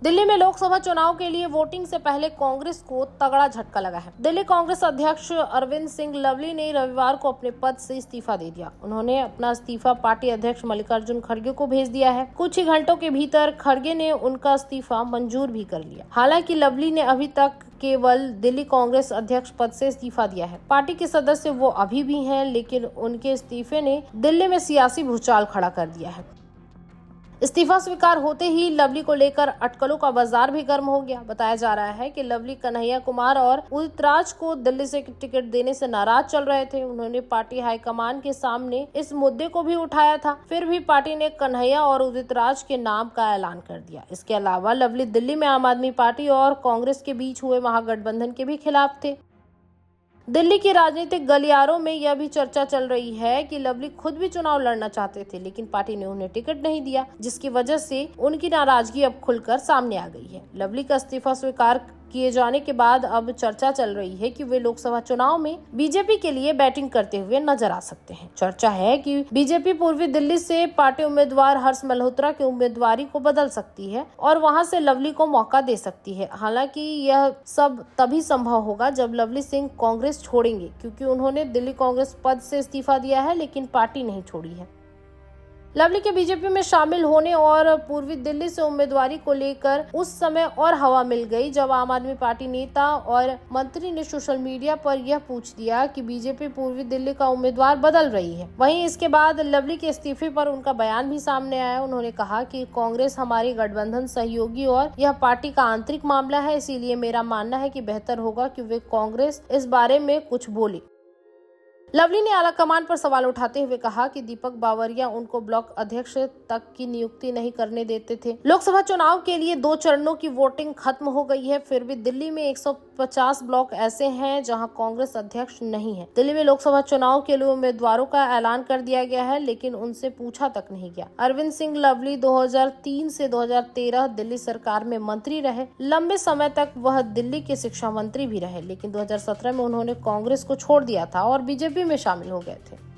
दिल्ली में लोकसभा चुनाव के लिए वोटिंग से पहले कांग्रेस को तगड़ा झटका लगा है। दिल्ली कांग्रेस अध्यक्ष अरविंद सिंह लवली ने रविवार को अपने पद से इस्तीफा दे दिया। उन्होंने अपना इस्तीफा पार्टी अध्यक्ष मल्लिकार्जुन खड़गे को भेज दिया है। कुछ ही घंटों के भीतर खड़गे ने उनका इस्तीफा मंजूर भी कर लिया। हालांकि लवली ने अभी तक केवल दिल्ली कांग्रेस अध्यक्ष पद से इस्तीफा दिया है। पार्टी के सदस्य वो अभी भी हैं, लेकिन उनके इस्तीफे ने दिल्ली में सियासी भूचाल खड़ा कर दिया है। इस्तीफा स्वीकार होते ही लवली को लेकर अटकलों का बाजार भी गर्म हो गया। बताया जा रहा है कि लवली कन्हैया कुमार और उदित राज को दिल्ली से टिकट देने से नाराज चल रहे थे। उन्होंने पार्टी हाईकमान के सामने इस मुद्दे को भी उठाया था। फिर भी पार्टी ने कन्हैया और उदित राज के नाम का ऐलान कर दिया। इसके अलावा लवली दिल्ली में आम आदमी पार्टी और कांग्रेस के बीच हुए महागठबंधन के भी खिलाफ थे। दिल्ली की राजनीतिक गलियारों में यह भी चर्चा चल रही है कि लवली खुद भी चुनाव लड़ना चाहते थे, लेकिन पार्टी ने उन्हें टिकट नहीं दिया, जिसकी वजह से उनकी नाराजगी अब खुलकर सामने आ गई है। लवली का इस्तीफा स्वीकार किए जाने के बाद अब चर्चा चल रही है कि वे लोकसभा चुनाव में बीजेपी के लिए बैटिंग करते हुए नजर आ सकते हैं। चर्चा है कि बीजेपी पूर्वी दिल्ली से पार्टी उम्मीदवार हर्ष मल्होत्रा की उम्मीदवारी को बदल सकती है और वहां से लवली को मौका दे सकती है। हालांकि यह सब तभी संभव होगा जब लवली सिंह कांग्रेस छोड़ेंगे, क्योंकि उन्होंने दिल्ली कांग्रेस पद से इस्तीफा दिया है, लेकिन पार्टी नहीं छोड़ी है। लवली के बीजेपी में शामिल होने और पूर्वी दिल्ली से उम्मीदवारी को लेकर उस समय और हवा मिल गई जब आम आदमी पार्टी नेता और मंत्री ने सोशल मीडिया पर यह पूछ दिया कि बीजेपी पूर्वी दिल्ली का उम्मीदवार बदल रही है। वहीं इसके बाद लवली के इस्तीफे पर उनका बयान भी सामने आया। उन्होंने कहा कि कांग्रेस हमारी गठबंधन सहयोगी और यह पार्टी का आंतरिक मामला है, इसीलिए मेरा मानना है कि बेहतर होगा कि वे कांग्रेस इस बारे में कुछ बोले। लवली ने आला कमान पर सवाल उठाते हुए कहा कि दीपक बावरिया उनको ब्लॉक अध्यक्ष तक की नियुक्ति नहीं करने देते थे। लोकसभा चुनाव के लिए 2 चरणों की वोटिंग खत्म हो गई है, फिर भी दिल्ली में 150 ब्लॉक ऐसे हैं जहां कांग्रेस अध्यक्ष नहीं है। दिल्ली में लोकसभा चुनाव के लिए उम्मीदवारों का ऐलान कर दिया गया है, लेकिन उनसे पूछा तक नहीं गया। अरविंद सिंह लवली 2003 से 2013 दिल्ली सरकार में मंत्री रहे। लंबे समय तक वह दिल्ली के शिक्षा मंत्री भी रहे, लेकिन 2017 में उन्होंने कांग्रेस को छोड़ दिया था और बीजेपी में शामिल हो गए थे।